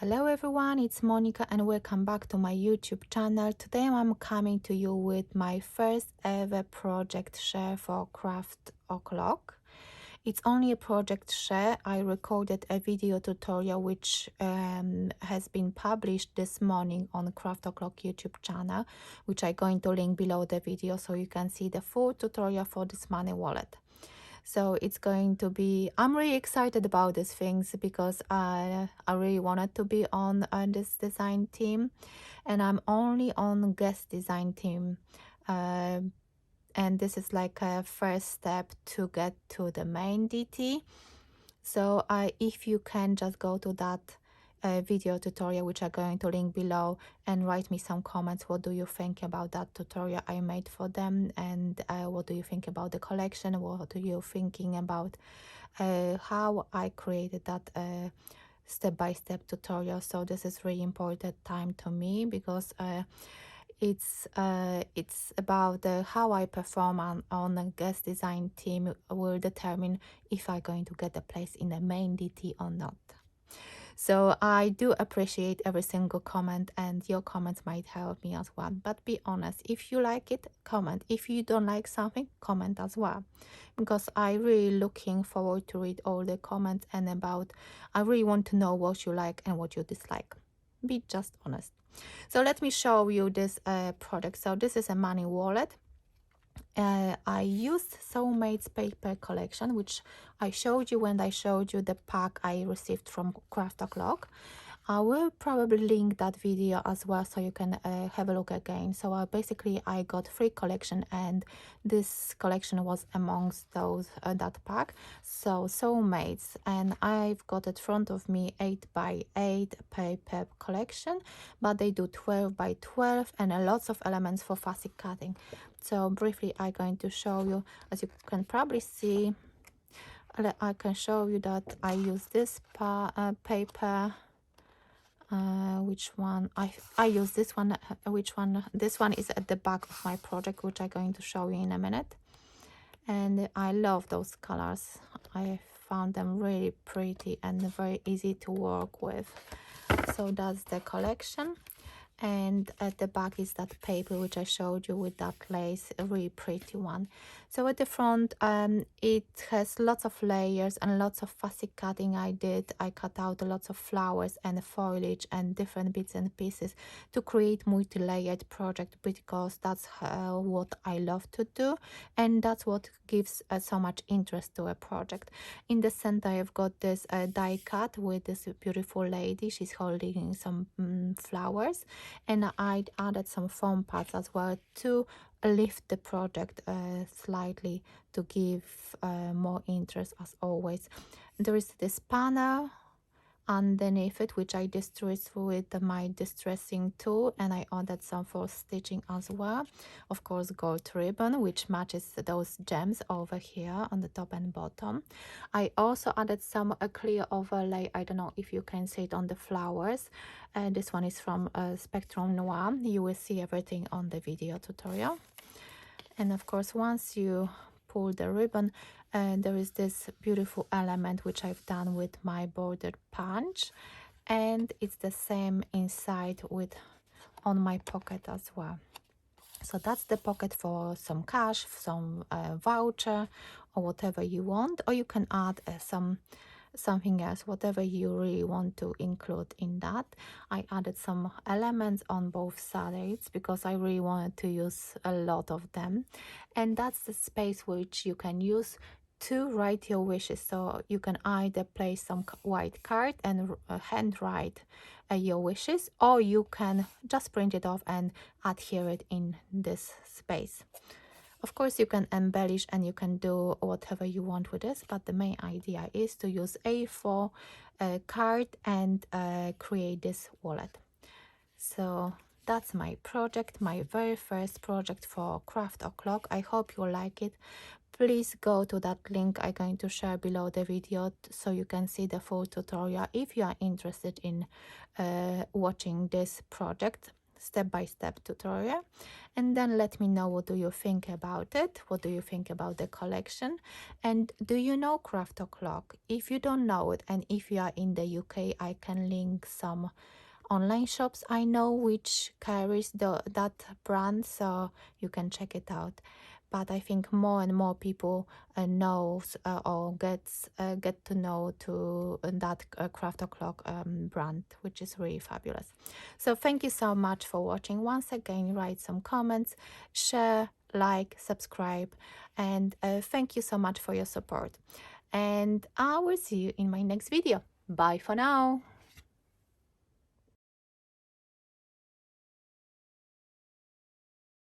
Hello everyone, it's Monika and welcome back to my YouTube channel. Today I'm coming to you with my first ever project share for Craft O'Clock. It's only a project share. I recorded a video tutorial which has been published this morning on Craft O'Clock YouTube channel, which I'm going to link below the video so you can see the full tutorial for this money wallet. So it's going to be, I'm really excited about these things because I really wanted to be on this design team, and I'm only on guest design team. And this is like a first step to get to the main DT. So if you can just go to that video tutorial, which I'm going to link below, and write me some comments. What do you think about that tutorial I made for them, and what do you think about the collection? What are you thinking about how I created that step-by-step tutorial? So this is really important time to me because it's about how I perform on a guest design team will determine if I'm going to get a place in the main DT or not. So I do appreciate every single comment, and your comments might help me as well. But be honest, if you like it, comment. If you don't like something, comment as well, because I really looking forward to read all the comments, and I really want to know what you like and what you dislike. Be just honest. So let me show you this product. So this is a money wallet. I used Soulmate's paper collection, which I showed you when I showed you the pack I received from Craft O'Clock. I will probably link that video as well so you can have a look again. So basically I got 3 collection, and this collection was amongst those that pack. So Soulmates, and I've got in front of me 8x8 paper collection, but they do 12x12 and lots of elements for fussy cutting. So briefly I'm going to show you. As you can probably see, I can show you that I use this paper. Which one I use this one, which one this one is at the back of my project, which I'm going to show you in a minute. And I love those colors. I found them really pretty and very easy to work with. So that's the collection, and at the back is that paper which I showed you with that lace, a really pretty one. So at the front it has lots of layers and lots of fussy cutting. I cut out lots of flowers and foliage and different bits and pieces to create multi-layered project, because that's what I love to do, and that's what gives so much interest to a project. In the center I've got this die cut with this beautiful lady. She's holding some flowers, and I added some foam pads as well to lift the project slightly to give more interest as always. There is this panel underneath it which I distressed with my distressing tool, and I added some for stitching as well. Of course, gold ribbon which matches those gems over here on the top and bottom. I also added some clear overlay. I don't know if you can see it on the flowers. This one is from Spectrum Noir. You will see everything on the video tutorial. And of course, once you pull the ribbon, there is this beautiful element which I've done with my bordered punch, and it's the same inside with on my pocket as well. So that's the pocket for some cash, some voucher, or whatever you want, or you can add something else, whatever you really want to include in that. I added some elements on both sides because I really wanted to use a lot of them, and that's the space which you can use to write your wishes. So you can either place some white card and handwrite your wishes, or you can just print it off and adhere it in this space. Of course, you can embellish and you can do whatever you want with this, but the main idea is to use A4 card and create this wallet. So that's my project, my very first project for Craft O'Clock. I hope you like it. Please go to that link I'm going to share below the video so you can see the full tutorial if you are interested in watching this project. step-by-step tutorial, and then let me know what do you think about it, what do you think about the collection, and do you know Craft O'Clock? If you don't know it, and if you are in the UK, I can link some online shops I know which carries that brand, so you can check it out. But I think more and more people knows or get to know to that Craft O'Clock brand, which is really fabulous. So thank you so much for watching. Once again, write some comments, share, like, subscribe, and thank you so much for your support. And I will see you in my next video. Bye for now.